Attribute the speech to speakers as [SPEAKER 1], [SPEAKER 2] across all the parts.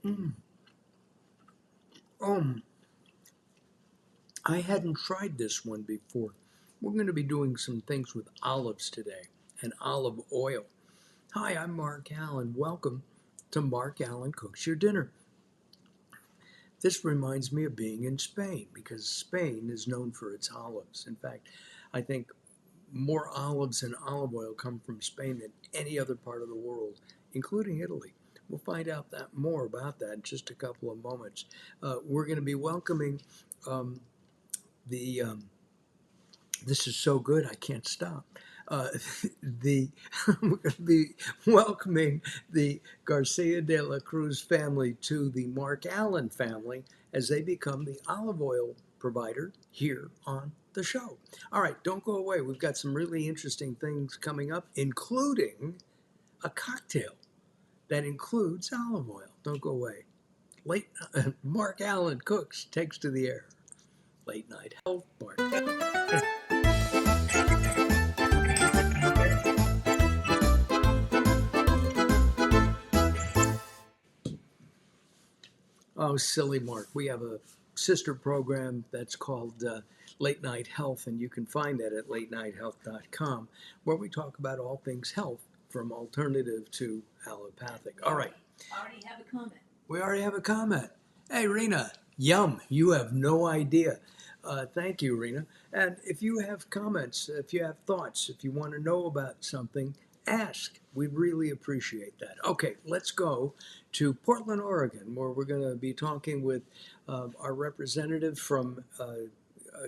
[SPEAKER 1] Mm. Um, I hadn't tried this one before. We're going to be doing some things with olives today and olive oil. Hi, I'm Mark Allen. Welcome to Mark Allen Cooks Your Dinner. This reminds me of being in Spain because Spain is known for its olives. In fact, I think more olives and olive oil come from Spain than any other part of the world, including Italy. We'll find out that more about that in just a couple of moments. We're going to be welcoming um, the this is so good I can't stop. Uh, the we're going to be welcoming the Garcia de la Cruz family to the Mark Allen family as they become the olive oil provider here on the show. All right, don't go away. We've got some really interesting things coming up, including a cocktail that includes olive oil. Don't go away. Late Mark Allen Cooks takes to the air. Late night health, Mark. Oh, silly Mark. We have a sister program that's called Late Night Health, and you can find that at latenighthealth.com, where we talk about all things health from alternative to allopathic. All right.
[SPEAKER 2] I already have a comment.
[SPEAKER 1] We already have a comment. Hey, Rena, yum. You have no idea. Thank you, Rena. And if you have comments, if you have thoughts, if you want to know about something, ask. We really appreciate that. Okay, let's go to Portland, Oregon, where we're going to be talking with our representative from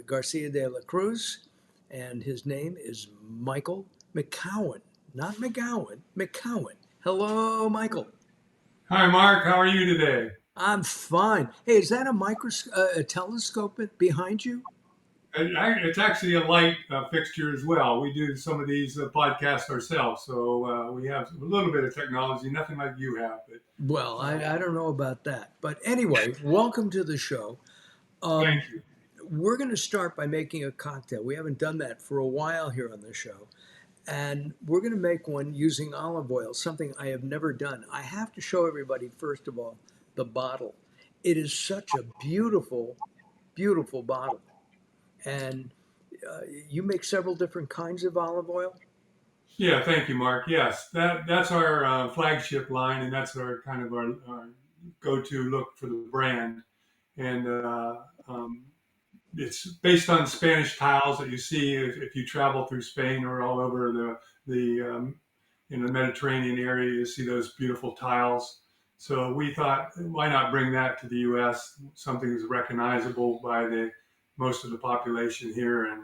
[SPEAKER 1] Garcia de la Cruz, and his name is Michael McCowan. Not McGowan, McCowan. Hello, Michael.
[SPEAKER 3] Hi, Mark. How are you today?
[SPEAKER 1] I'm fine. Hey, is that a a telescope behind you?
[SPEAKER 3] It's actually a light fixture as well. We do some of these podcasts ourselves, so we have a little bit of technology, nothing like you have. But
[SPEAKER 1] Well, I don't know about that. But anyway, welcome to the show. Um,
[SPEAKER 3] thank you.
[SPEAKER 1] we're going to start by making a cocktail. We haven't done that for a while here on the show. And we're going to make one using olive oil, something I have never done. I have to show everybody, first of all, the bottle. It is such a beautiful, beautiful bottle. And you make several different kinds of olive oil?
[SPEAKER 3] Yeah, thank you, Mark. Yes, that's our flagship line, and that's our kind of our go-to look for the brand. And it's based on Spanish tiles that you see if you travel through Spain or all over the in the Mediterranean area. You see those beautiful tiles. So we thought, why not bring that to the U.S. Something that's recognizable by the most of the population here, and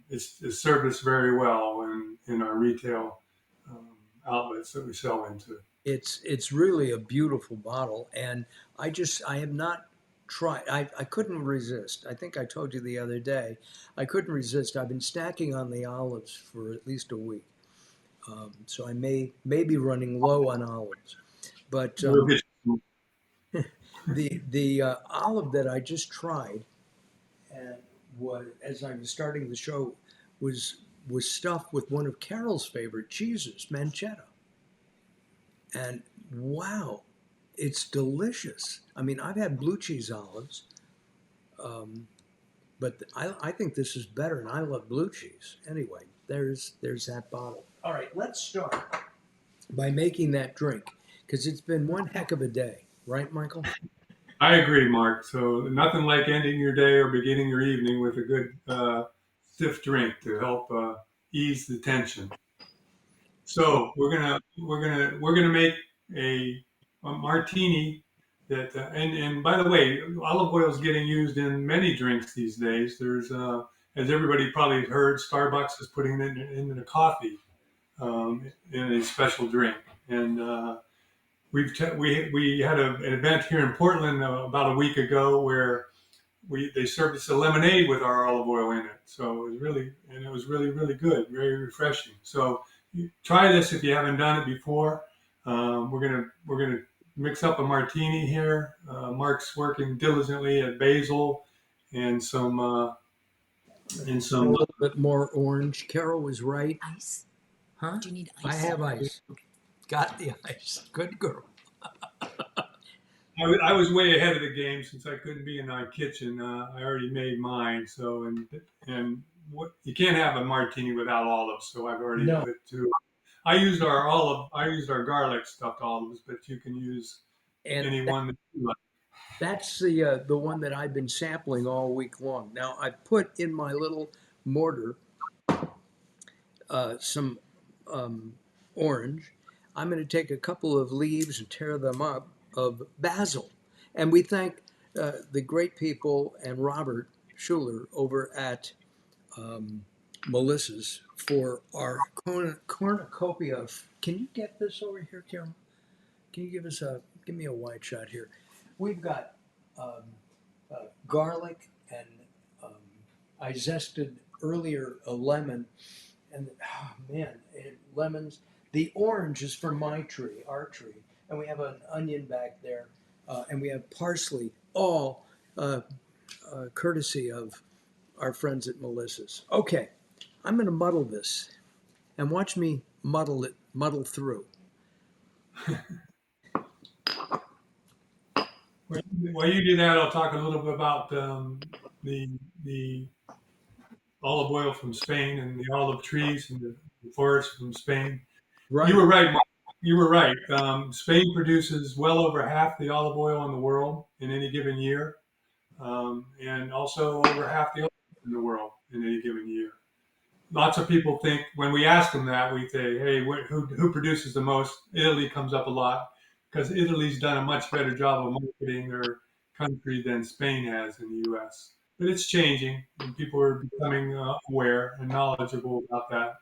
[SPEAKER 3] it's served us very well in our retail outlets that we sell into.
[SPEAKER 1] It's really a beautiful bottle, and I have not tried. I couldn't resist. I think I told you the other day, I couldn't resist. I've been snacking on the olives for at least a week, so I may be running low on olives. But
[SPEAKER 3] We'll get you
[SPEAKER 1] the olive that I just tried, and was as I was starting the show, was was stuffed with one of Carol's favorite cheeses, manchetta. And wow, it's delicious. I mean, I've had blue cheese olives, um, but I think this is better, and I love blue cheese. Anyway, there's that bottle. All right, let's start by making that drink because it's been one heck of a day, right, Michael?
[SPEAKER 3] I agree, Mark. So nothing like ending your day or beginning your evening with a good stiff drink to help ease the tension. So we're gonna make a martini that and by the way, olive oil is getting used in many drinks these days. There's as everybody probably heard, Starbucks is putting it in the coffee in a special drink, and we had an event here in Portland about a week ago where they served us a lemonade with our olive oil in it. So it was really good, very refreshing. So you try this if you haven't done it before. We're gonna mix up a martini here. Mark's working diligently at basil and some and
[SPEAKER 1] And a
[SPEAKER 3] some.
[SPEAKER 1] little bit more orange. Carol was right.
[SPEAKER 2] Ice?
[SPEAKER 1] Huh?
[SPEAKER 2] Do you need
[SPEAKER 1] I
[SPEAKER 2] ice?
[SPEAKER 1] have ice. Got the ice. Good girl.
[SPEAKER 3] I was way ahead of the game since I couldn't be in my kitchen. I already made mine. So and what you can't have a martini without olives. So I've already
[SPEAKER 1] No.
[SPEAKER 3] put two. I used our garlic stuffed olives, but you can use
[SPEAKER 1] And
[SPEAKER 3] any one that you like.
[SPEAKER 1] that's the one that I've been sampling all week long. Now I put in my little mortar some orange. I'm going to take a couple of leaves and tear them up of basil, and we thank the great people and Robert Schuler over at Melissa's for our cornucopia of. Can you get this over here, Carol? Can you give me a wide shot here? We've got garlic and um, I zested earlier a lemon, and oh man, lemons. The orange is from my tree, our tree, and we have an onion back there, and we have parsley, all uh, courtesy of our friends at Melissa's. Okay, I'm going to muddle this, and watch me muddle through.
[SPEAKER 3] While you do that, I'll talk a little bit about the the olive oil from Spain and the olive trees and the forest from Spain. You
[SPEAKER 1] Right.
[SPEAKER 3] were right, Mark. You were right. Spain produces well over half the olive oil in the world in any given year, and also over half the olive in the world in any given year. Lots of people think when we ask them that, we say, "Hey, who produces the most?" Italy comes up a lot because Italy's done a much better job of marketing their country than Spain has in the U.S. But it's changing, and people are becoming aware and knowledgeable about that.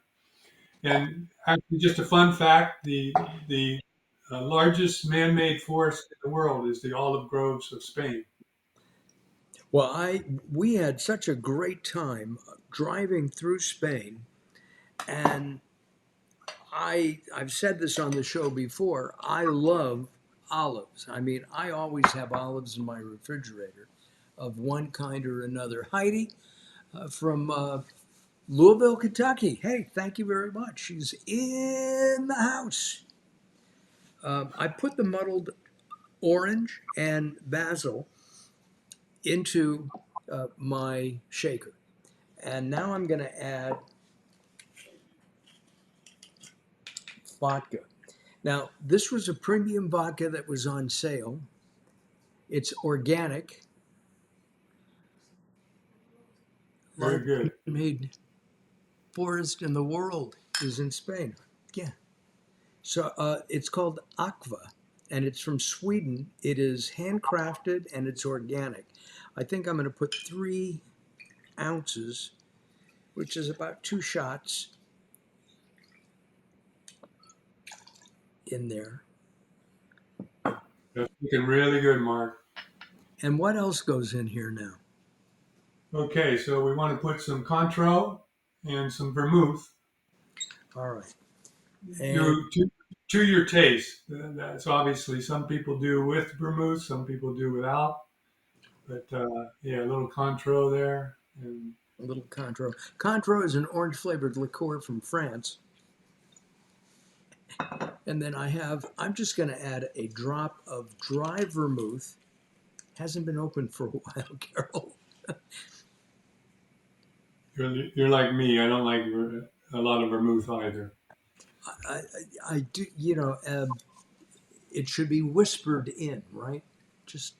[SPEAKER 3] And actually, just a fun fact: the largest man-made forest in the world is the olive groves of Spain.
[SPEAKER 1] Well, I we had such a great time driving through Spain, and I've said this on the show before. I love olives. I mean, I always have olives in my refrigerator of one kind or another. Heidi from Louisville, Kentucky. Hey, thank you very much. She's in the house. I put the muddled orange and basil into my shaker. And now I'm going to add vodka. Now, this was a premium vodka that was on sale. It's organic,
[SPEAKER 3] Very
[SPEAKER 1] largest
[SPEAKER 3] good.
[SPEAKER 1] made forest in the world is in Spain. Yeah. So it's called Aqua, and it's from Sweden. It is handcrafted and it's organic. I think I'm going to put 3 ounces, which is about 2 shots, in there.
[SPEAKER 3] That's looking really good, Mark.
[SPEAKER 1] And what else goes in here now?
[SPEAKER 3] Okay, so we want to put some Cointreau and some vermouth.
[SPEAKER 1] All right. And
[SPEAKER 3] To your taste. That's obviously some people do with vermouth, some people do without. But yeah, a little Cointreau there, and
[SPEAKER 1] a little Cointreau. Cointreau is an orange flavored liqueur from France. And then I'm just going to add a drop of dry vermouth. Hasn't been opened for a while, Carol.
[SPEAKER 3] you're like me. I don't like a lot of vermouth either.
[SPEAKER 1] I, I do, it should be whispered in, right? Just,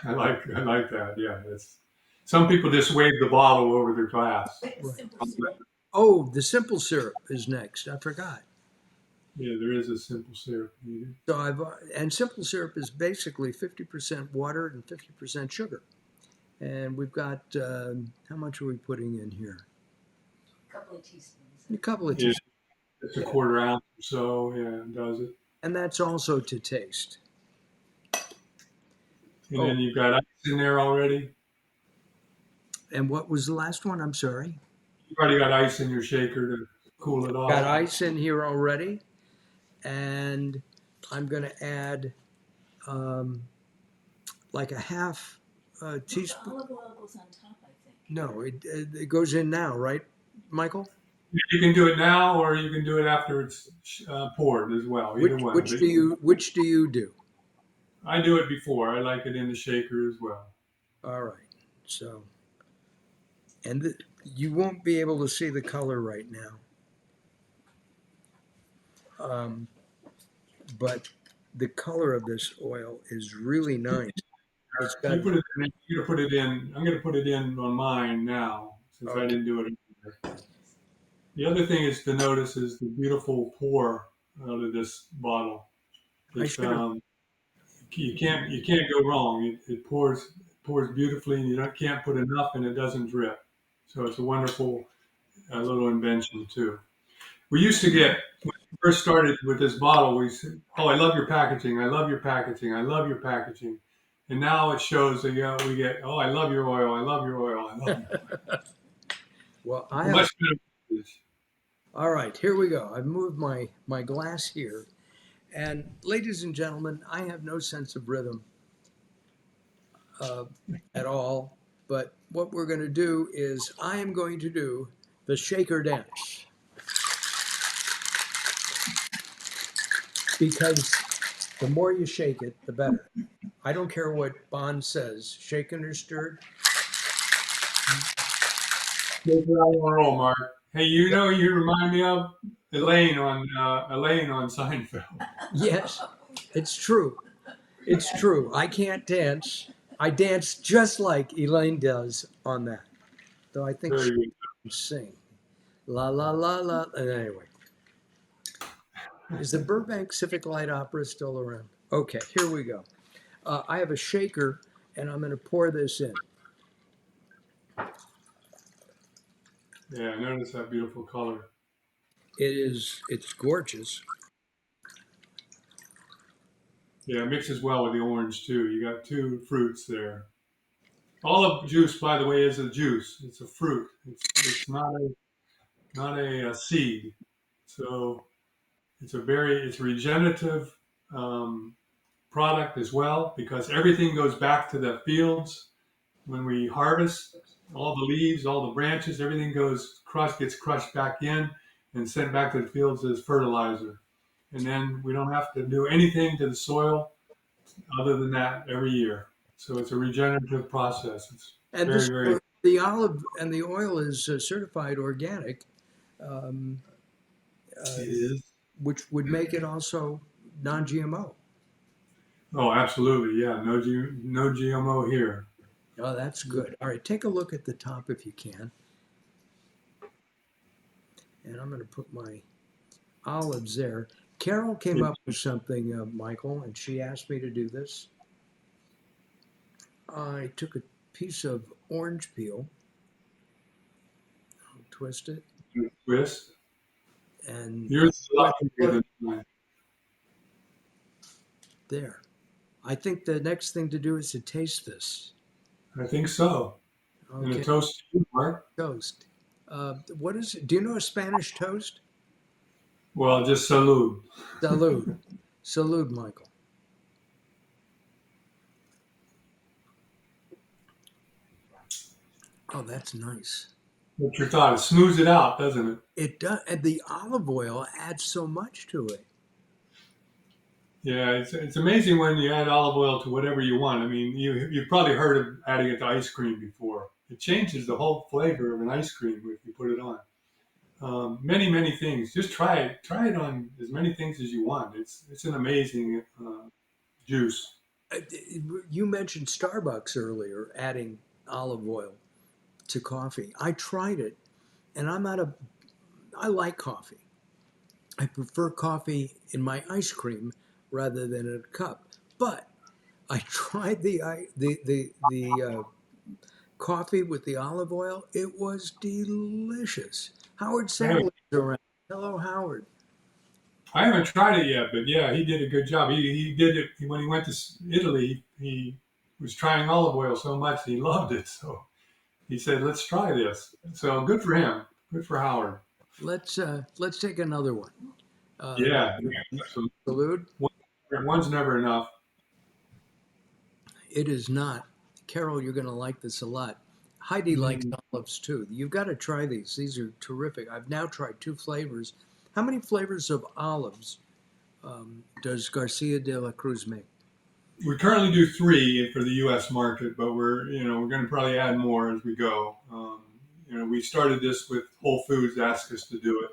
[SPEAKER 3] I like that. Yeah, it's some people just wave the bottle over their glass.
[SPEAKER 1] right. Oh, the simple syrup is next. I forgot.
[SPEAKER 3] Yeah, there is a simple syrup needed.
[SPEAKER 1] So and simple syrup is basically 50% water and 50% sugar. And we've got, how much are we putting in here? A couple of
[SPEAKER 3] Yeah,
[SPEAKER 1] teaspoons.
[SPEAKER 3] it's a
[SPEAKER 1] Yeah.
[SPEAKER 3] quarter ounce or so. Yeah, it does it.
[SPEAKER 1] And that's also to taste.
[SPEAKER 3] And
[SPEAKER 1] Oh,
[SPEAKER 3] then you've got ice in there already.
[SPEAKER 1] and what was the last one? I'm sorry.
[SPEAKER 3] You've already got ice in your shaker to cool it
[SPEAKER 1] Got
[SPEAKER 3] off.
[SPEAKER 1] ice in here already. And I'm going to add um, like a half teaspoon.
[SPEAKER 2] Olive oil goes on top, I think.
[SPEAKER 1] No, it goes in now, right, Michael?
[SPEAKER 3] You can do it now, or you can do it after it's poured as well. Either one. But
[SPEAKER 1] Which do you do?
[SPEAKER 3] I do it before. I like it in the shaker as well.
[SPEAKER 1] All right. So, and you won't be able to see the color right now, um, but the color of this oil is really nice. It's got,
[SPEAKER 3] You put it in. You gonna put it in. I'm going to put it in on mine now since I
[SPEAKER 1] okay.
[SPEAKER 3] didn't do it earlier. The other thing is to notice is the beautiful pour out of this bottle.
[SPEAKER 1] I
[SPEAKER 3] It's
[SPEAKER 1] should have.
[SPEAKER 3] you can't go wrong. It pours beautifully, and you can't put enough, and it doesn't drip. So it's a wonderful little invention too. We used to get when we first started with this bottle. We said, "Oh, I love your packaging. I love your packaging. I love your packaging." And now it shows that we get, "Oh, I love your oil. I love your oil. I love your oil."
[SPEAKER 1] Well, I have.
[SPEAKER 3] Much better.
[SPEAKER 1] All right, here we go. I've moved my glass here, and ladies and gentlemen, I have no sense of rhythm uh, at all. But what we're going to do is I am going to do the shaker dance because the more you shake it, the better. I don't care what Bond says, shaken or stirred.
[SPEAKER 3] Take it out on roll, Mark. Hey, you remind me of Elaine on Seinfeld.
[SPEAKER 1] Yes, it's true. It's true. I can't dance. I dance just like Elaine does on that, though I think
[SPEAKER 3] Very
[SPEAKER 1] she
[SPEAKER 3] good.
[SPEAKER 1] can sing. La la la la. And anyway, is the Burbank Civic Light Opera still around? Okay, here we go. I have a shaker, and I'm going to pour this in.
[SPEAKER 3] Yeah, notice that beautiful color.
[SPEAKER 1] It's gorgeous.
[SPEAKER 3] Yeah, it mixes well with the orange too. You got two fruits there. Olive juice, by the way, is a juice. It's a fruit. It's not a seed. So it's regenerative um, product as well because everything goes back to the fields when we harvest. All the leaves, all the branches, everything gets crushed back in and sent back to the fields as fertilizer. And then we don't have to do anything to the soil other than that every year. So it's a regenerative process. It's
[SPEAKER 1] And
[SPEAKER 3] very,
[SPEAKER 1] this
[SPEAKER 3] very.
[SPEAKER 1] the olive and the oil is certified organic, um, uh,
[SPEAKER 3] It is.
[SPEAKER 1] which would make it also non-GMO.
[SPEAKER 3] Oh, absolutely. Yeah. No GMO here.
[SPEAKER 1] Oh, that's good. All right, take a look at the top if you can. And I'm going to put my olives there. Carol came
[SPEAKER 3] It,
[SPEAKER 1] up with something, Michael, and she asked me to do this. I took a piece of orange peel, twist it,
[SPEAKER 3] twist.
[SPEAKER 1] and
[SPEAKER 3] Yours is a lot
[SPEAKER 1] let,
[SPEAKER 3] bigger
[SPEAKER 1] let
[SPEAKER 3] than mine.
[SPEAKER 1] there. I think the next thing to do is to taste this.
[SPEAKER 3] I think so. And a
[SPEAKER 1] Okay,
[SPEAKER 3] toast to you, Mark.
[SPEAKER 1] toast. What is it? Do you know a Spanish toast?
[SPEAKER 3] Well, just salute.
[SPEAKER 1] Salud. Salud, Michael. Oh, that's nice.
[SPEAKER 3] What's your thought? It smooths it out, doesn't it?
[SPEAKER 1] It does, and the olive oil adds so much to it.
[SPEAKER 3] Yeah, it's amazing when you add olive oil to whatever you want. I mean, you've probably heard of adding it to ice cream before. It changes the whole flavor of an ice cream if you put it on. Many things. Just try it. Try it on as many things as you want. It's an amazing juice.
[SPEAKER 1] Uh, You mentioned Starbucks earlier, adding olive oil to coffee. I tried it, and I like coffee. I prefer coffee in my ice cream rather than in a cup. But I tried the coffee with the olive oil. It was delicious. Howard
[SPEAKER 3] I haven't,
[SPEAKER 1] Sandler's around. Hello, Howard.
[SPEAKER 3] I haven't tried it yet, but yeah, he did a good job. He did it when he went to Italy. He was trying olive oil so much he loved it. So he said, "Let's try this." So good for him. Good for Howard.
[SPEAKER 1] Let's take another one. Uh,
[SPEAKER 3] Yeah, yeah, absolutely.
[SPEAKER 1] Salute.
[SPEAKER 3] One's never enough.
[SPEAKER 1] It is not. Carol, you're going to like this a lot. Heidi likes
[SPEAKER 3] Mm.
[SPEAKER 1] olives too. You've got to try these. These are terrific. I've now tried two flavors. How many flavors of olives does Garcia de la Cruz make?
[SPEAKER 3] We currently do three for the U.S. market, but we're going to probably add more as we go. We started this with Whole Foods asked us to do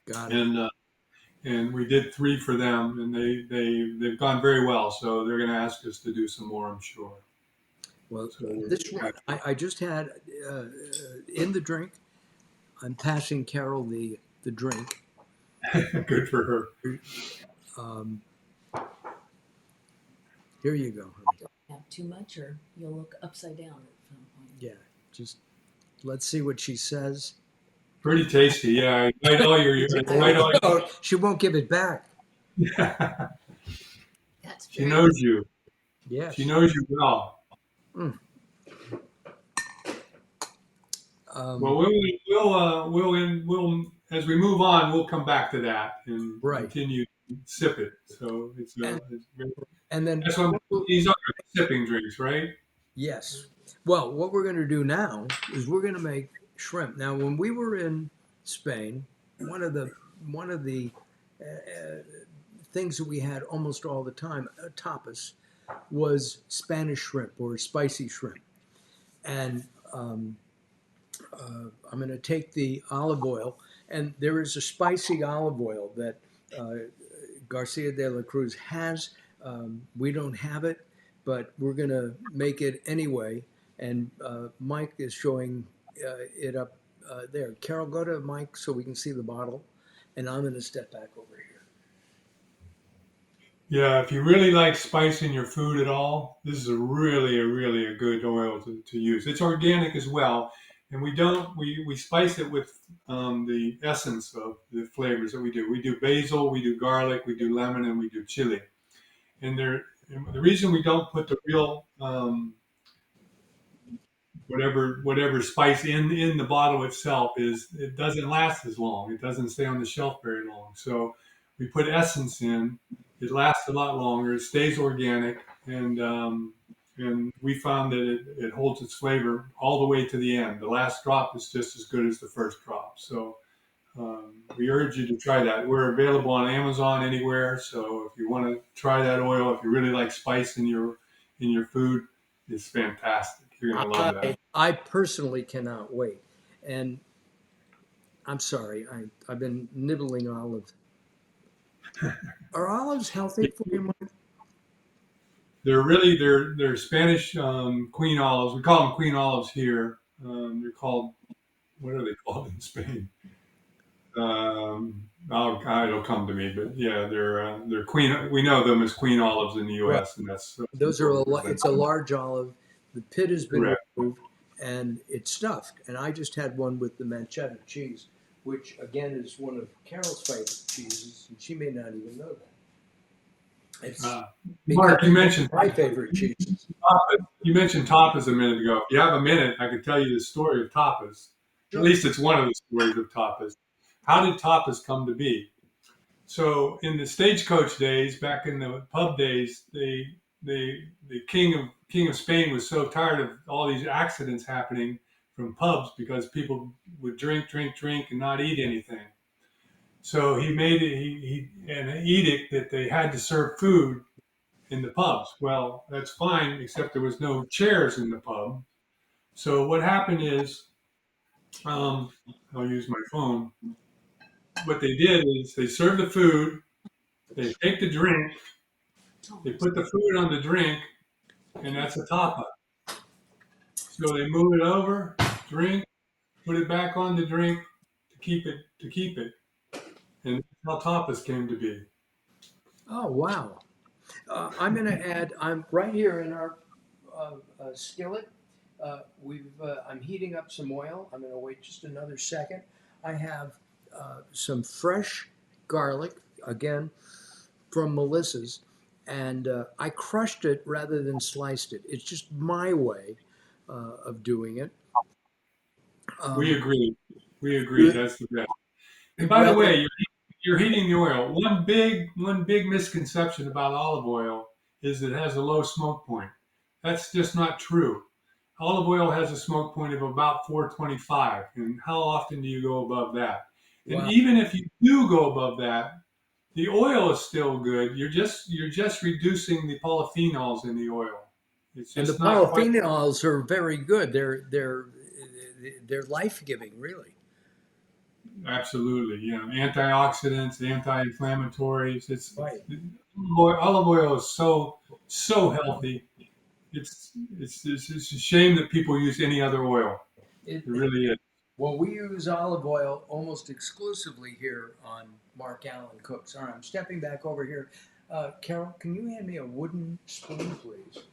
[SPEAKER 1] Got
[SPEAKER 3] it,
[SPEAKER 1] it.
[SPEAKER 3] and we did three for them, and they've gone very well. So they're going to ask us to do some more, I'm sure.
[SPEAKER 1] Well,
[SPEAKER 3] So we're
[SPEAKER 1] this one I just had in the drink. I'm passing Carol the drink.
[SPEAKER 3] good for her.
[SPEAKER 1] Um, here you go, honey.
[SPEAKER 2] Don't have too much, or you'll look upside down at some point.
[SPEAKER 1] Yeah, just let's see what she says.
[SPEAKER 3] Pretty tasty, yeah.
[SPEAKER 1] There you go. She won't give it back.
[SPEAKER 2] That's
[SPEAKER 3] She
[SPEAKER 2] very.
[SPEAKER 3] knows you. She
[SPEAKER 1] Yes.
[SPEAKER 3] knows you well.
[SPEAKER 1] Mm.
[SPEAKER 3] Well,
[SPEAKER 1] Um,
[SPEAKER 3] we'll as we move on, we'll come back to that and
[SPEAKER 1] right.
[SPEAKER 3] continue to sip it. So
[SPEAKER 1] And
[SPEAKER 3] very,
[SPEAKER 1] and then
[SPEAKER 3] that's what these are sipping drinks, right?
[SPEAKER 1] yes. Well, what we're going to do now is we're going to make shrimp. Now, when we were in Spain, one of the uh, things that we had almost all the time, tapas, was Spanish shrimp or spicy shrimp. And I'm going to take the olive oil, and there is a spicy olive oil that uh, Garcia de la Cruz has. We don't have it, but we're going to make it anyway. And Mike is showing it up there. Carol, go to Mike so we can see the bottle. And I'm going to step back over here.
[SPEAKER 3] Yeah, if you really like spice in your food at all, this is really a good oil to use. It's organic as well, and we spice it with the essence of the flavors that we do. We do basil, we do garlic, we do lemon, and we do chili. And the reason we don't put the real whatever spice in the bottle itself is it doesn't last as long. It doesn't stay on the shelf very long. So we put essence in. It lasts a lot longer. It stays organic, and we found that it holds its flavor all the way to the end. The last drop is just as good as the first drop. So we urge you to try that. We're available on Amazon anywhere. So if you want to try that oil, if you really like spice in your food, it's fantastic. You're gonna love that.
[SPEAKER 1] I personally cannot wait. And I'm sorry, I've been nibbling olives. Are olives healthy for you, Mike?
[SPEAKER 3] They're Spanish queen olives. We call them queen olives here. They're called what are they called in Spain? It'll come to me, but yeah, they're queen. We know them as queen olives in the
[SPEAKER 1] Right.
[SPEAKER 3] U.S., and that's
[SPEAKER 1] Those
[SPEAKER 3] what
[SPEAKER 1] are
[SPEAKER 3] we
[SPEAKER 1] it's
[SPEAKER 3] present.
[SPEAKER 1] a large olive. The pit has been
[SPEAKER 3] Correct.
[SPEAKER 1] removed and it's stuffed. And I just had one with the manchetta cheese, which again is one of Carol's favorite cheeses, and she may not even know that. It's
[SPEAKER 3] Mark,
[SPEAKER 1] becoming one of my favorite cheeses.
[SPEAKER 3] you mentioned tapas a minute ago. If you have a minute, I could tell you the story of tapas. At
[SPEAKER 1] Sure.
[SPEAKER 3] least it's one of the stories of tapas. How did tapas come to be? So in the stagecoach days, back in the pub days, the king of Spain was so tired of all these accidents happening from pubs because people would drink, and not eat anything. So he made an edict that they had to serve food in the pubs. Well, that's fine, except there was no chairs in the pub. So what happened is, um, I'll use my phone. What they did is they served the food, they take the drink, they put the food on the drink, and that's a tapa. So they move it over, drink, put it back on the drink to keep it, and that's how tapas came to be.
[SPEAKER 1] Oh wow! I'm going to add. I'm right here in our skillet. I'm heating up some oil. I'm going to wait just another second. I have some fresh garlic again from Melissa's, and I crushed it rather than sliced it. It's just my way of doing it.
[SPEAKER 3] We
[SPEAKER 1] Um,
[SPEAKER 3] agree. We agree.
[SPEAKER 1] you-
[SPEAKER 3] That's the best. And by the
[SPEAKER 1] rather,
[SPEAKER 3] way, you're heating the oil. One big misconception about olive oil is it has a low smoke point. That's just not true. Olive oil has a smoke point of about 425, and how often do you go above that? And
[SPEAKER 1] wow,
[SPEAKER 3] even if you do go above that, the oil is still good. You're just reducing the polyphenols in the oil. It's
[SPEAKER 1] And the
[SPEAKER 3] just not quite.
[SPEAKER 1] polyphenols are very good. They're life giving, really.
[SPEAKER 3] Absolutely, yeah. Antioxidants, anti-inflammatories.
[SPEAKER 1] Right.
[SPEAKER 3] Olive oil is so healthy. It's a shame that people use any other oil.
[SPEAKER 1] It,
[SPEAKER 3] It really is.
[SPEAKER 1] well, we use olive oil almost exclusively here on Mark Allen Cooks. All right, I'm stepping back over here. Carol, can you hand me a wooden spoon, please?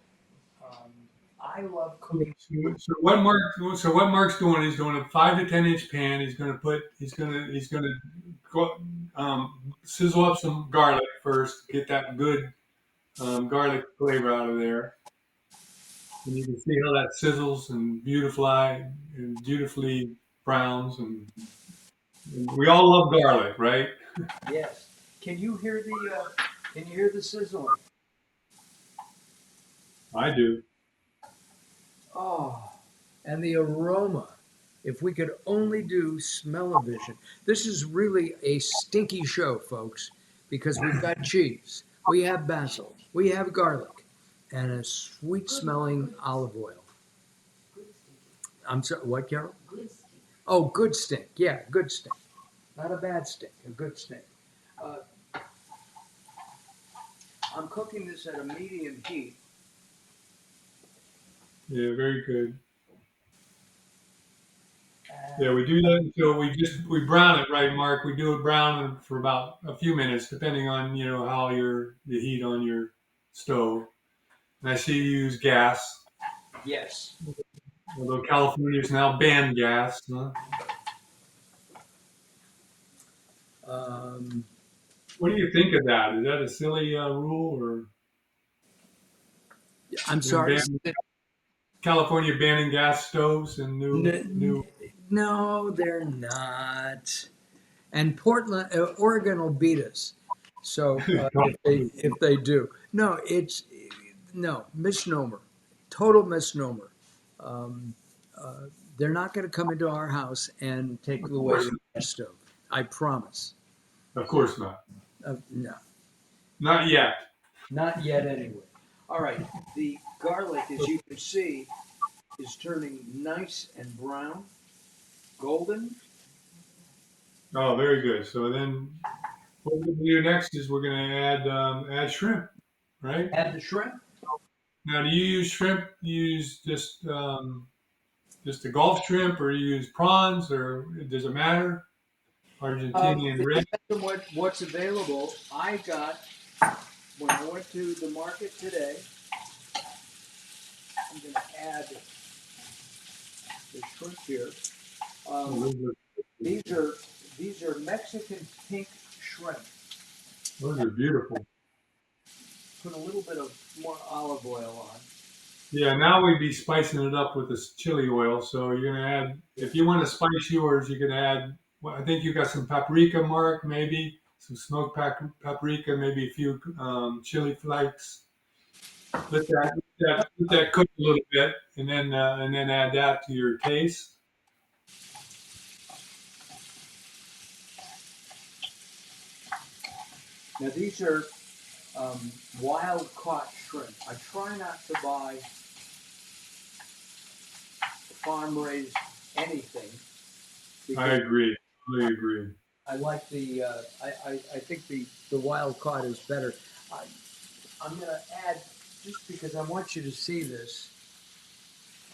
[SPEAKER 1] Um, I love cooking.
[SPEAKER 3] So what Mark's doing? He's doing a 5 to 10 inch pan. He's gonna sizzle up some garlic first. Get that good garlic flavor out of there. And you can see how that sizzles and beautifully browns. And we all love garlic, right?
[SPEAKER 1] Yes. Can you hear the Can you hear the sizzling?
[SPEAKER 3] I do.
[SPEAKER 1] Oh, and the aroma. If we could only do smell-o-vision. This is really a stinky show, folks, because we've got cheese, we have basil, we have garlic, and a sweet-smelling olive oil.
[SPEAKER 2] Good stinky.
[SPEAKER 1] I'm sorry, what, Carol?
[SPEAKER 2] Good stinky.
[SPEAKER 1] Oh, good stink. Yeah, good stink. Not a bad stink, a good stink. Uh, I'm cooking this at a medium heat.
[SPEAKER 3] Yeah, very good. Yeah,
[SPEAKER 1] And
[SPEAKER 3] we do that until we brown it, right, Mark? We do it brown for about a few minutes, depending on how the heat on your stove. And I see you use gas,
[SPEAKER 1] yes.
[SPEAKER 3] although California's now banned gas. Huh?
[SPEAKER 1] Um,
[SPEAKER 3] What do you think of that? Is that a silly rule, or
[SPEAKER 1] I'm
[SPEAKER 3] them
[SPEAKER 1] sorry.
[SPEAKER 3] California banning gas stoves and new?
[SPEAKER 1] No, they're not. And Portland, Oregon will beat us. So if they do, no, it's no misnomer, total misnomer. Um, uh, they're not going to come into our house and take
[SPEAKER 3] Of
[SPEAKER 1] away
[SPEAKER 3] course,
[SPEAKER 1] the gas stove. I promise.
[SPEAKER 3] of course not.
[SPEAKER 1] No,
[SPEAKER 3] Not yet.
[SPEAKER 1] not yet anyway. All right, the garlic, as you can see, is turning nice and brown, golden.
[SPEAKER 3] Oh, very good. So then, what we're going to do next is we're going to add shrimp, right?
[SPEAKER 1] Add the shrimp.
[SPEAKER 3] Now, do you use shrimp? You use just the Gulf shrimp, or you use prawns, or does it matter? Argentinian
[SPEAKER 1] It
[SPEAKER 3] red.
[SPEAKER 1] depends on what's available. I got when I went to the market today. I'm going to add the shrimp here.
[SPEAKER 3] Oh,
[SPEAKER 1] Um, these are these are Mexican pink shrimp.
[SPEAKER 3] those are beautiful.
[SPEAKER 1] Put a little bit of more olive oil on.
[SPEAKER 3] Yeah, now we'd be spicing it up with this chili oil. So you're gonna add,
[SPEAKER 1] Yeah.
[SPEAKER 3] if you want to spice yours, you can add. Well, I think you got some paprika, Mark, maybe some smoked paprika, maybe a few chili flakes. Let that cook a little bit, and then add that to your taste.
[SPEAKER 1] Now these are wild caught shrimp. I try not to buy farm raised anything
[SPEAKER 3] I
[SPEAKER 1] because
[SPEAKER 3] agree. Totally agree.
[SPEAKER 1] I like I think the wild caught is better. I, I'm going to add, just because I want you to see this,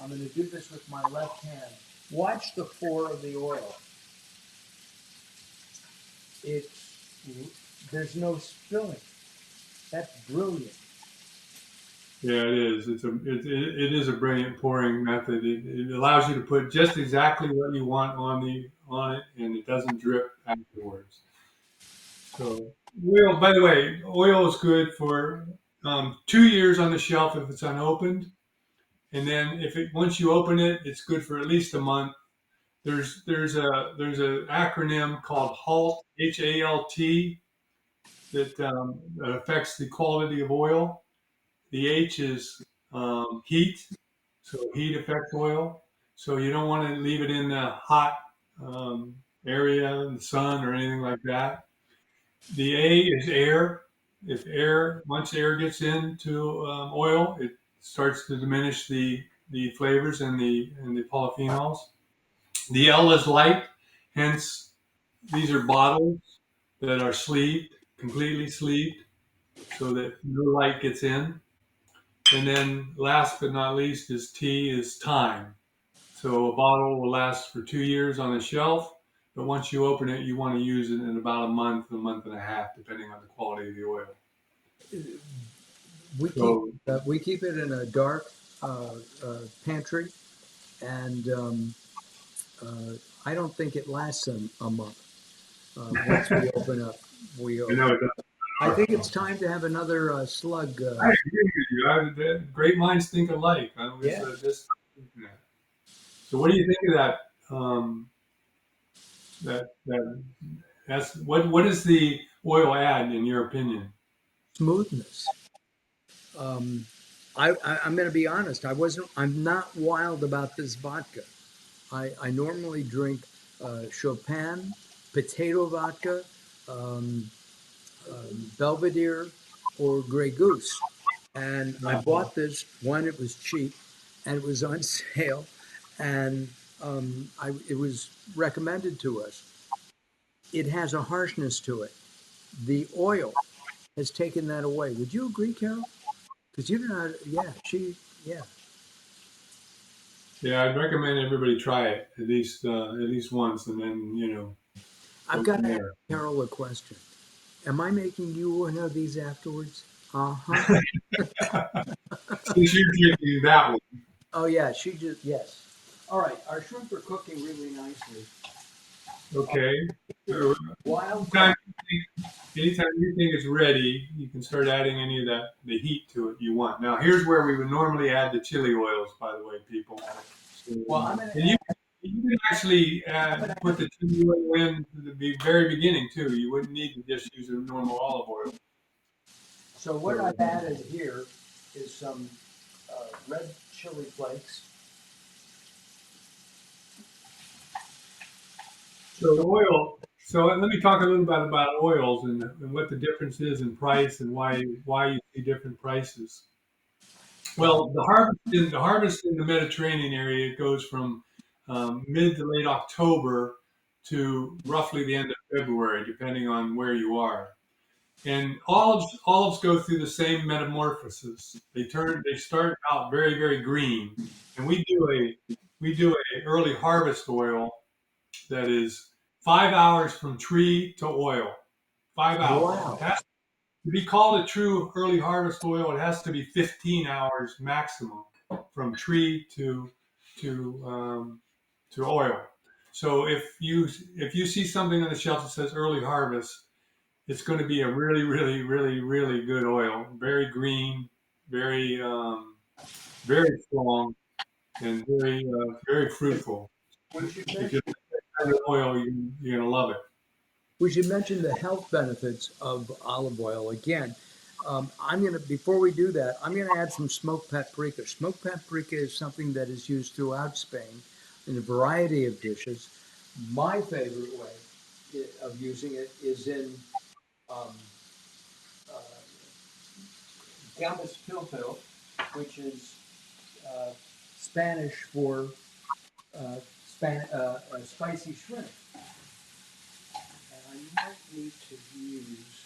[SPEAKER 1] I'm going to do this with my left hand. Watch the pour of the oil. It's, there's no spilling. That's brilliant.
[SPEAKER 3] Yeah, it is. It is a brilliant pouring method. It allows you to put just exactly what you want on it, and it doesn't drip afterwards. So oil, by the way, oil is good for 2 years on the shelf if it's unopened, and then if it once you open it, it's good for at least a month. There's an acronym called HALT, HALT, that affects the quality of oil. The H is heat, so heat affects oil. So you don't want to leave it in the hot area, in the sun or anything like that. The A is air. If air, once air gets into oil, it starts to diminish the flavors and the polyphenols. The L is light, hence these are bottles that are sleeved, completely sleeved, so that no light gets in. And then last but not least is T is time. So a bottle will last for 2 years on the shelf, but once you open it, you want to use it in about a month and a half, depending on the quality of the oil.
[SPEAKER 1] We keep
[SPEAKER 3] So
[SPEAKER 1] we keep it in a dark pantry, and uh, I don't think it lasts a month. Once we open up, we
[SPEAKER 3] I know
[SPEAKER 1] open.
[SPEAKER 3] it doesn't
[SPEAKER 1] I think it's
[SPEAKER 3] hurt.
[SPEAKER 1] time to have another slug.
[SPEAKER 3] I agree with you. Great minds think alike. I was
[SPEAKER 1] Yeah,
[SPEAKER 3] just thinking that. So, what do you think of that? That that's what does the oil add in your opinion?
[SPEAKER 1] smoothness. Um, I'm going to be honest. I'm not wild about this vodka. I normally drink Chopin, potato vodka, um, Belvedere, or Grey Goose. And I
[SPEAKER 3] No.
[SPEAKER 1] bought this one. It was cheap, and it was on sale, and it was recommended to us. It has a harshness to it. The oil has taken that away. Would you agree, Carol? Because you know, yeah, yeah.
[SPEAKER 3] Yeah, I'd recommend everybody try it at least once, and then
[SPEAKER 1] I've
[SPEAKER 3] go
[SPEAKER 1] got
[SPEAKER 3] from
[SPEAKER 1] to ask
[SPEAKER 3] there.
[SPEAKER 1] Carol a question. Am I making you one of these afterwards? Uh huh.
[SPEAKER 3] Since you're drinking that one,
[SPEAKER 1] Oh yeah, she just yes. All right, our shrimp are cooking really nicely.
[SPEAKER 3] okay.
[SPEAKER 1] Here,
[SPEAKER 3] Uh,
[SPEAKER 1] wild
[SPEAKER 3] Anytime
[SPEAKER 1] caught.
[SPEAKER 3] anytime you think it's ready, you can start adding any of that the heat to it you want. Now, here's where we would normally add the chili oils, by the way, people. So,
[SPEAKER 1] Well, I'm gonna
[SPEAKER 3] and
[SPEAKER 1] add.
[SPEAKER 3] you can actually
[SPEAKER 1] I'm gonna
[SPEAKER 3] put the chili oil in at the very beginning too. You wouldn't need to just use a normal olive oil.
[SPEAKER 1] So what
[SPEAKER 3] So,
[SPEAKER 1] I've added here is some red chili flakes.
[SPEAKER 3] so
[SPEAKER 1] Just a,
[SPEAKER 3] oil. So let me talk a little bit about oils and what the difference is in price and why you see different prices.
[SPEAKER 1] uh,
[SPEAKER 3] Well, the harvest in the Mediterranean area, it goes from mid to late October to roughly the end of February, depending on where you are. And olives go through the same metamorphosis. They start out very green, and we do a early harvest oil that is 5 hours from tree to oil. 5 hours. It
[SPEAKER 1] wow.
[SPEAKER 3] has to be called a true early harvest oil. It has to be 15 hours maximum from tree to to oil. So if you see something on the shelf that says early harvest, it's going to be a really good oil. Very green, very very strong, and very fruitful.
[SPEAKER 1] We should
[SPEAKER 3] If
[SPEAKER 1] mention
[SPEAKER 3] you like that kind of oil, you're going to love it.
[SPEAKER 1] we should mention the health benefits of olive oil again. I'm gonna before we do that, I'm gonna add some smoked paprika. Smoked paprika is something that is used throughout Spain in a variety of dishes. My favorite way of using it is in um, uh, gambas pilpil, which is uh, Spanish for uh, spicy shrimp. And I might need to use.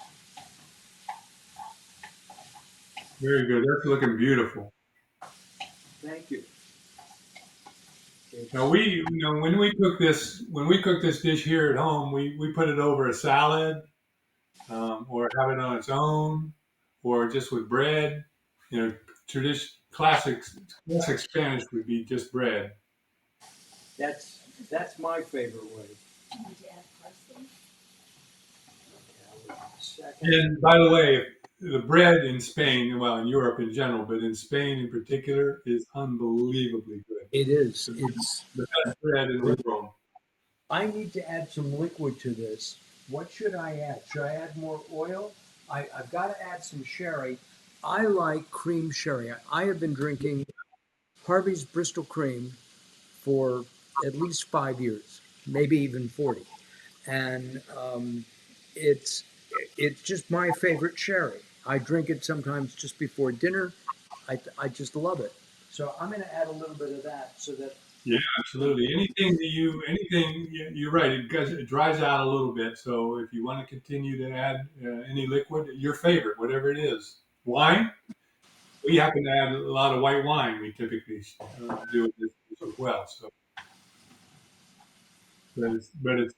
[SPEAKER 3] Very good. That's looking beautiful.
[SPEAKER 1] Thank you.
[SPEAKER 3] Now
[SPEAKER 1] It's
[SPEAKER 3] when we cook this dish here at home, we put it over a salad, or have it on its own, or just with bread. You know, tradition classic Spanish would be just bread.
[SPEAKER 1] that's that's my favorite way.
[SPEAKER 2] Would you add parsley?
[SPEAKER 1] Second,
[SPEAKER 3] And by the way, the bread in Spain, well, in Europe in general, but in Spain in particular, is unbelievably good.
[SPEAKER 1] it is.
[SPEAKER 3] The,
[SPEAKER 1] It's.
[SPEAKER 3] the best bread in the world.
[SPEAKER 1] I need to add some liquid to this. What should I add? Should I add more oil? I've got to add some sherry. I like cream sherry. I have been drinking Harvey's Bristol Cream for at least 5 years, maybe even 40. And it's It's just my favorite sherry. I drink it sometimes just before dinner. I just love it. So I'm going to add a little bit of that so that
[SPEAKER 3] Yeah, absolutely. You're right. It dries out a little bit. So if you want to continue to add any liquid, your favorite, whatever it is, wine. We happen to add a lot of white wine. We typically do it as well. So, but it's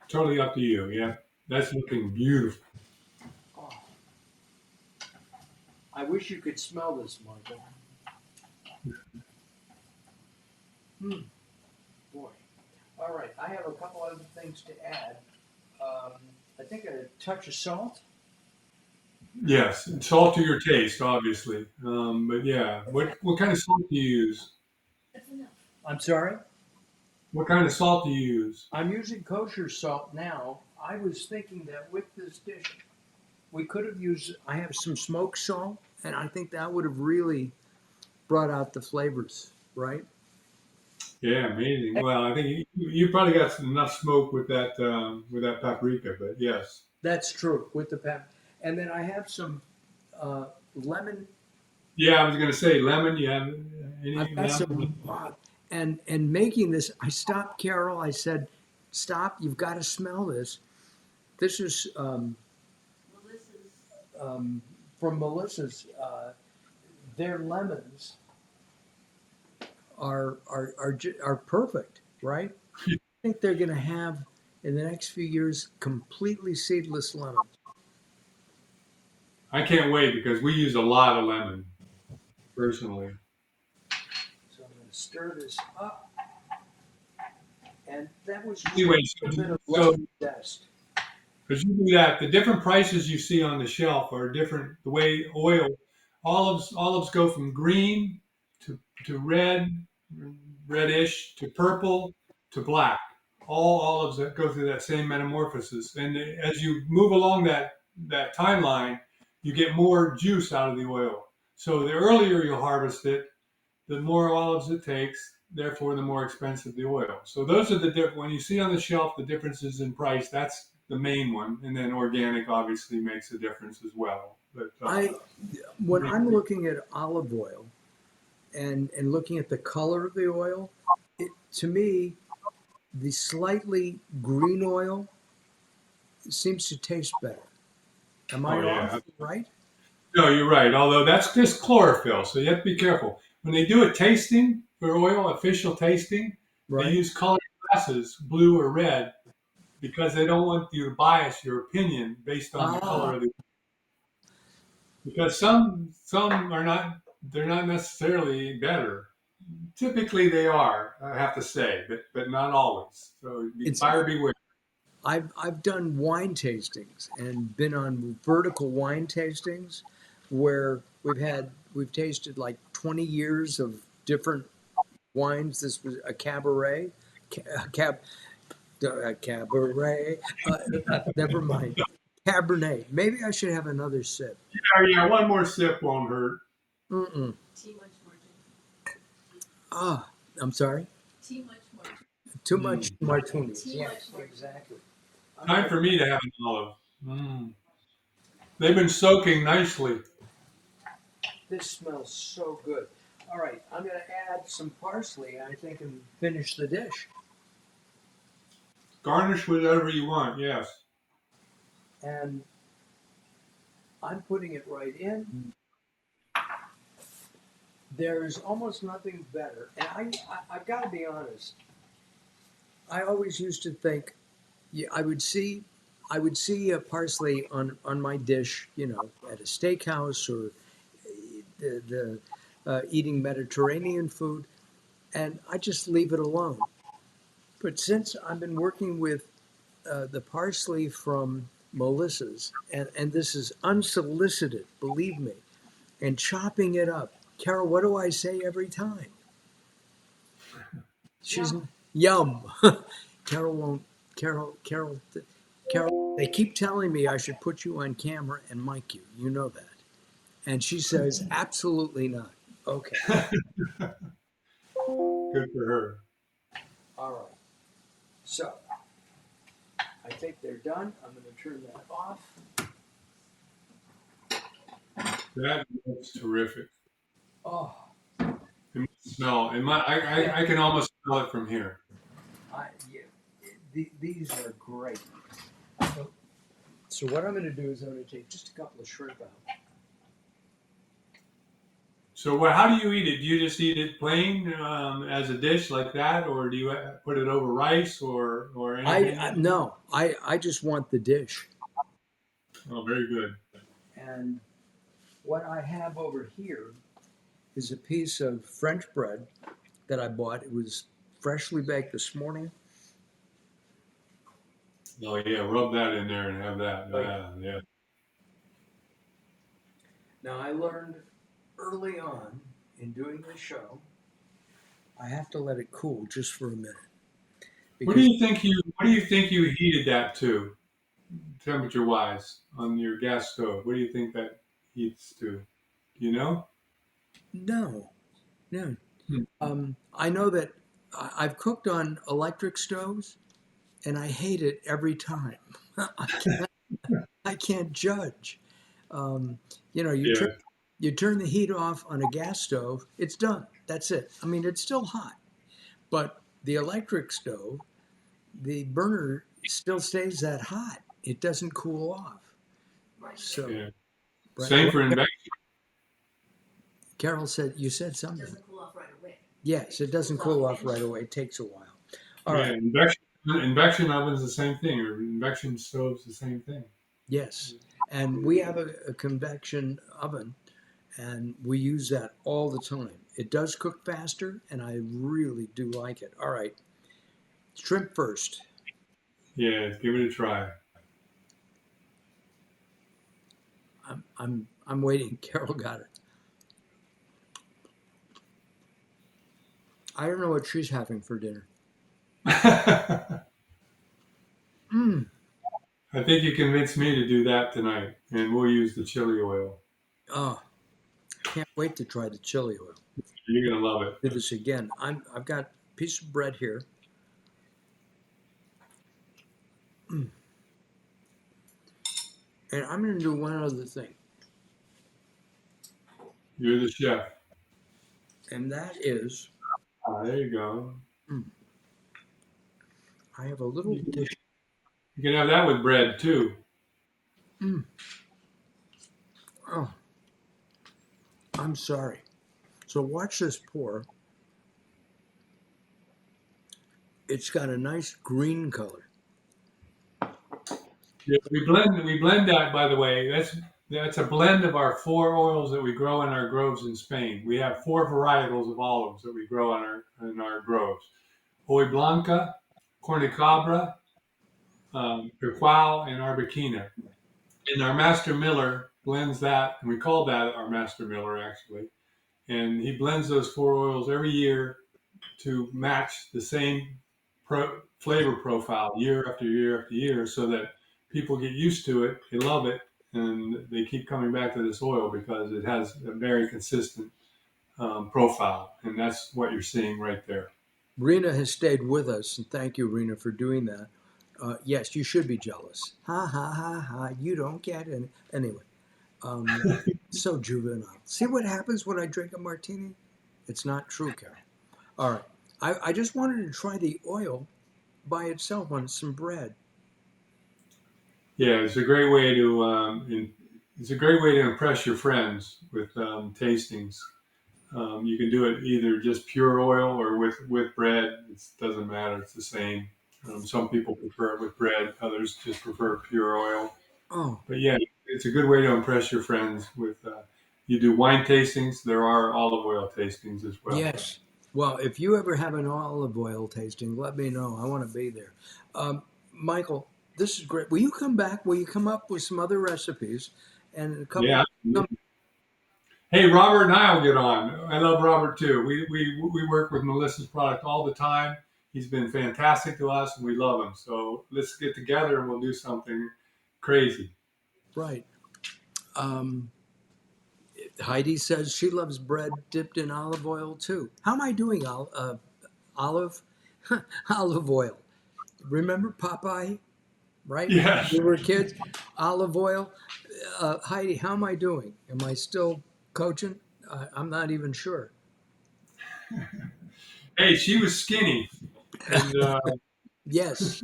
[SPEAKER 3] totally up to you. Yeah, that's looking beautiful.
[SPEAKER 1] oh, I wish you could smell this, Martha. Hmm, boy. All right, I have a couple other things to add. Um, I think a touch of salt.
[SPEAKER 3] Yes, and salt to your taste, obviously. But yeah, what kind of salt do you use?
[SPEAKER 2] That's enough.
[SPEAKER 1] I'm sorry?
[SPEAKER 3] What kind of salt do you use?
[SPEAKER 1] I'm using kosher salt now. I was thinking that with this dish, we could have used, I have some smoked salt, and I think that would have really brought out the flavors, right?
[SPEAKER 3] Yeah, amazing. Well, I think you probably got enough smoke with that paprika, but yes.
[SPEAKER 1] That's true with the pep. And then I have some lemon.
[SPEAKER 3] Yeah, I was going to say lemon. You have
[SPEAKER 1] I've
[SPEAKER 3] any
[SPEAKER 1] got
[SPEAKER 3] lemon?
[SPEAKER 1] some, and making this, I stopped Carol. I said, "Stop! You've got to smell this. This is
[SPEAKER 2] Melissa's.
[SPEAKER 1] um, from Melissa's. Their lemons are perfect, right? I think they're going to have in the next few years completely seedless lemons.
[SPEAKER 3] I can't wait because we use a lot of lemon personally.
[SPEAKER 1] So I'm going to stir this up, and that was just
[SPEAKER 3] Anyway,
[SPEAKER 1] a little bit of
[SPEAKER 3] so
[SPEAKER 1] lemon zest.
[SPEAKER 3] because you do that, the different prices you see on the shelf are different. The way olives go from green to reddish to purple to black. All olives that go through that same metamorphosis, and as you move along that timeline, you get more juice out of the oil. So the earlier you harvest it, the more olives it takes, therefore the more expensive the oil. So those are the when you see on the shelf the differences in price. That's the main one, and then organic obviously makes a difference as well. But
[SPEAKER 1] I when I'm looking at olive oil and looking at the color of the oil, to me the slightly green oil seems to taste better. Am I
[SPEAKER 3] oh yeah,
[SPEAKER 1] off? Right?
[SPEAKER 3] no, you're right. Although that's just chlorophyll, so you have to be careful when they do a tasting for oil, official tasting. They
[SPEAKER 1] Right?
[SPEAKER 3] use colored glasses, blue or red, because they don't want you to bias your opinion based on the color
[SPEAKER 1] Ah,
[SPEAKER 3] of the. Because some are not, they're not necessarily better. Typically, they are. I have to say, but not always. So
[SPEAKER 1] it's
[SPEAKER 3] buyer beware.
[SPEAKER 1] I've done wine tastings and been on vertical wine tastings where we've tasted like 20 years of different wines. This was a cabaret, a cab, a cabaret. Never mind, Cabernet. Maybe I should have another sip.
[SPEAKER 3] Yeah, yeah. One more sip won't hurt.
[SPEAKER 1] Mm-mm.
[SPEAKER 2] Too much margin.
[SPEAKER 1] Ah, I'm sorry.
[SPEAKER 2] Too much margin.
[SPEAKER 1] Too much
[SPEAKER 3] Mm.
[SPEAKER 1] martinis.
[SPEAKER 2] Too
[SPEAKER 1] Yes,
[SPEAKER 2] much margin.
[SPEAKER 1] exactly. I'm
[SPEAKER 3] Time
[SPEAKER 1] gonna.
[SPEAKER 3] for me to have an olive. Mm. They've been soaking nicely.
[SPEAKER 1] This smells so good. All right, I'm gonna add some parsley. I think and finish the dish.
[SPEAKER 3] Garnish with whatever you want. Yes.
[SPEAKER 1] And I'm putting it right in. There's almost nothing better. And I've got to be honest. I always used to think, yeah, I would see a parsley on my dish, at a steakhouse or the eating Mediterranean food, and I just leave it alone. But since I've been working with the parsley from Melissa's, and this is unsolicited, believe me, and chopping it up. Carol, what do I say every time? She's
[SPEAKER 2] Yum.
[SPEAKER 1] yum. Carol won't. Carol. Carol. Carol. They keep telling me I should put you on camera and mic you. You know that, and she says absolutely not. Okay.
[SPEAKER 3] Good for her.
[SPEAKER 1] All right. So I think they're done. I'm going to turn that off.
[SPEAKER 3] That looks terrific.
[SPEAKER 1] Oh,
[SPEAKER 3] It must smell.
[SPEAKER 1] yeah.
[SPEAKER 3] I can almost smell it from here.
[SPEAKER 1] Yeah, these are great. So, so what I'm going to do is I'm going to take just a couple of shrimp out.
[SPEAKER 3] So what? How do you eat it? Do you just eat it plain as a dish like that, or do you put it over rice or
[SPEAKER 1] I
[SPEAKER 3] anything?
[SPEAKER 1] no, I just want the dish.
[SPEAKER 3] Oh, very good.
[SPEAKER 1] And what I have over here is a piece of French bread that I bought. It was freshly baked this morning.
[SPEAKER 3] Oh yeah, rub that in there and have that.
[SPEAKER 1] Oh yeah.
[SPEAKER 3] Yeah.
[SPEAKER 1] Now I learned early on in doing the show, I have to let it cool just for a minute because
[SPEAKER 3] What do you think you heated that to, temperature wise, on your gas stove? What do you think that heats to? Do you know?
[SPEAKER 1] no, no.
[SPEAKER 3] Hmm.
[SPEAKER 1] I know that I've cooked on electric stoves and I hate it every time. I can't, I can't judge. Um, you know,
[SPEAKER 3] Yeah.
[SPEAKER 1] you turn the heat off on a gas stove, it's done. That's it. I mean, it's still hot, but the electric stove, the burner still stays that hot. It doesn't cool off.
[SPEAKER 2] Mine
[SPEAKER 1] So,
[SPEAKER 3] Yeah.
[SPEAKER 1] right.
[SPEAKER 3] Same
[SPEAKER 1] Well,
[SPEAKER 3] for induction.
[SPEAKER 1] Carol said you said
[SPEAKER 2] it
[SPEAKER 1] something.
[SPEAKER 2] doesn't cool off right away.
[SPEAKER 1] Yes, it
[SPEAKER 2] It
[SPEAKER 1] doesn't
[SPEAKER 2] cools off
[SPEAKER 1] cool off right
[SPEAKER 2] eventually.
[SPEAKER 1] away. It takes a while. All
[SPEAKER 3] Yeah,
[SPEAKER 1] right.
[SPEAKER 3] induction oven's the same thing, or induction stove's the same thing.
[SPEAKER 1] Yes. And we have a convection oven and we use that all the time. It does cook faster and I really do like it. All right. Shrimp first.
[SPEAKER 3] Yeah, give it a try.
[SPEAKER 1] I'm waiting. Carol got it. I don't know what she's having for dinner.
[SPEAKER 3] I
[SPEAKER 1] Mm.
[SPEAKER 3] think you convinced me to do that tonight, and we'll use the chili oil.
[SPEAKER 1] Oh, can't wait to try the chili oil.
[SPEAKER 3] You're gonna love it.
[SPEAKER 1] Do this again. I've got a piece of bread here. Mm. And I'm going to do one other thing.
[SPEAKER 3] You're the chef.
[SPEAKER 1] And that is
[SPEAKER 3] There you go.
[SPEAKER 1] mm, I have a little
[SPEAKER 3] You can,
[SPEAKER 1] dish.
[SPEAKER 3] you can have that with bread too.
[SPEAKER 1] Mm. Oh, I'm sorry. So watch this pour. It's got a nice green color.
[SPEAKER 3] Yeah, we blend that, by the way. That's a blend of our four oils that we grow in our groves in Spain. We have four varietals of olives that we grow in our groves. Hoy Blanca, Cornicabra, Picual, and Arbequina. And our master miller blends that, and we call that our master miller actually. And he blends those four oils every year to match the same flavor profile year after year after year, so that people get used to it, they love it, and they keep coming back to this oil because it has a very consistent profile, and that's what you're seeing right there.
[SPEAKER 1] Rena has stayed with us, and thank you, Rena, for doing that. Yes, you should be jealous. Ha ha ha ha! You don't get it anyway. Um, so juvenile. See what happens when I drink a martini? It's not true, Carol. All right. I just wanted to try the oil by itself on some bread.
[SPEAKER 3] Yeah, it's a great way to it's a great way to impress your friends with tastings. You can do it either just pure oil or with bread. It doesn't matter. It's the same. Some people prefer it with bread. Others just prefer pure oil.
[SPEAKER 1] Oh,
[SPEAKER 3] But yeah, it's a good way to impress your friends with. You do wine tastings. There are olive oil tastings as well.
[SPEAKER 1] yes. Well, if you ever have an olive oil tasting, let me know. I want to be there. Michael, this is great. Will you come back? Will you come up with some other recipes and a couple?
[SPEAKER 3] Yeah. Hey, Robert and I will get on. I love Robert too. We work with Melissa's product all the time. He's been fantastic to us, and we love him. So let's get together and we'll do something crazy.
[SPEAKER 1] Right. Um, Heidi says she loves bread dipped in olive oil too. How am I doing, olive olive oil? Remember Popeye? right?
[SPEAKER 3] Yes.
[SPEAKER 1] We were kids. Olive oil. Heidi, how am I doing? Am I still coaching? I'm not even sure.
[SPEAKER 3] Hey, she was skinny, and
[SPEAKER 1] Yes,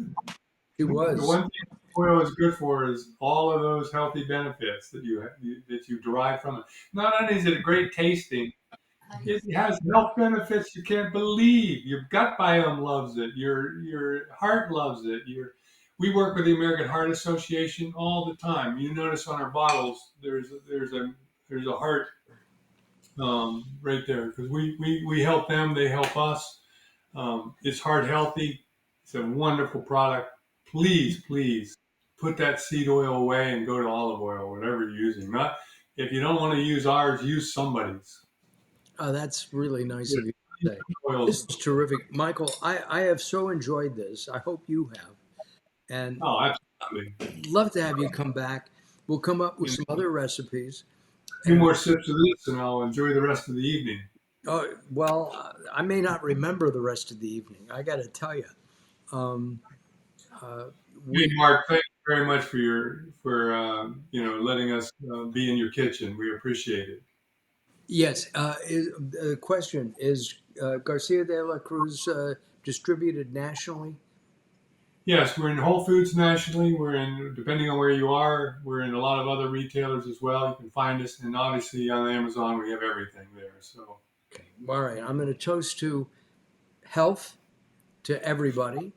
[SPEAKER 1] she
[SPEAKER 3] the
[SPEAKER 1] was.
[SPEAKER 3] one thing oil is good for is all of those healthy benefits that you derive from it. Not only is it great tasting, it has health benefits you can't believe. Your gut biome loves it. Your heart loves it. We work with the American Heart Association all the time. You notice on our bottles there's a heart right there because we help them. They help us. It's heart healthy. It's a wonderful product. Please put that seed oil away and go to olive oil, whatever you're using. Not if you don't want to use ours, use somebody's.
[SPEAKER 1] That's really nice
[SPEAKER 3] Yeah,
[SPEAKER 1] of you to say. This
[SPEAKER 3] oils.
[SPEAKER 1] is terrific. Michael, I have so enjoyed this. I hope you have. And
[SPEAKER 3] Oh, absolutely.
[SPEAKER 1] love to have you come back. We'll come up with
[SPEAKER 3] And
[SPEAKER 1] some other recipes.
[SPEAKER 3] a few
[SPEAKER 1] And
[SPEAKER 3] more sips of this, and I'll enjoy the rest of the evening.
[SPEAKER 1] I may not remember the rest of the evening. I got to tell you. Um, uh,
[SPEAKER 3] Hey,
[SPEAKER 1] we
[SPEAKER 3] Mark, thank you very much for letting us be in your kitchen. We appreciate it.
[SPEAKER 1] Yes. The question is Garcia de la Cruz distributed nationally?
[SPEAKER 3] Yes, we're in Whole Foods nationally. We're in, depending on where you are, we're in a lot of other retailers as well. You can find us, and obviously on Amazon we have everything there. So
[SPEAKER 1] Okay. All right. I'm going to toast to health to everybody,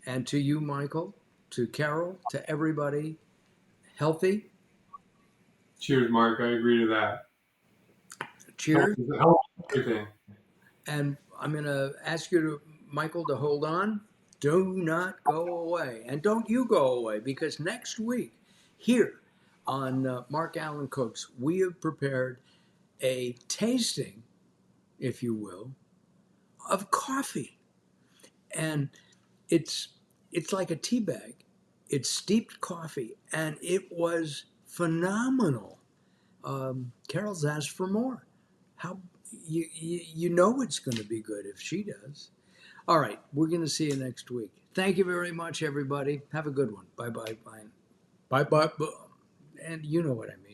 [SPEAKER 1] and to you, Michael, to Carol, to everybody. Healthy.
[SPEAKER 3] cheers, Mark. I agree to that.
[SPEAKER 1] Cheers.
[SPEAKER 3] Health is everything.
[SPEAKER 1] And I'm going to ask you to, Michael, to hold on. Do not go away. And don't you go away because next week, here on Mark Allen Cooks, we have prepared a tasting, if you will, of coffee. And it's it's like a tea bag. It's steeped coffee, and it was phenomenal. Carol's asked for more. How you know it's going to be good if she does. All right, we're going to see you next week. Thank you very much, everybody. Have a good one. Bye bye bye. Bye bye. And you know what I mean.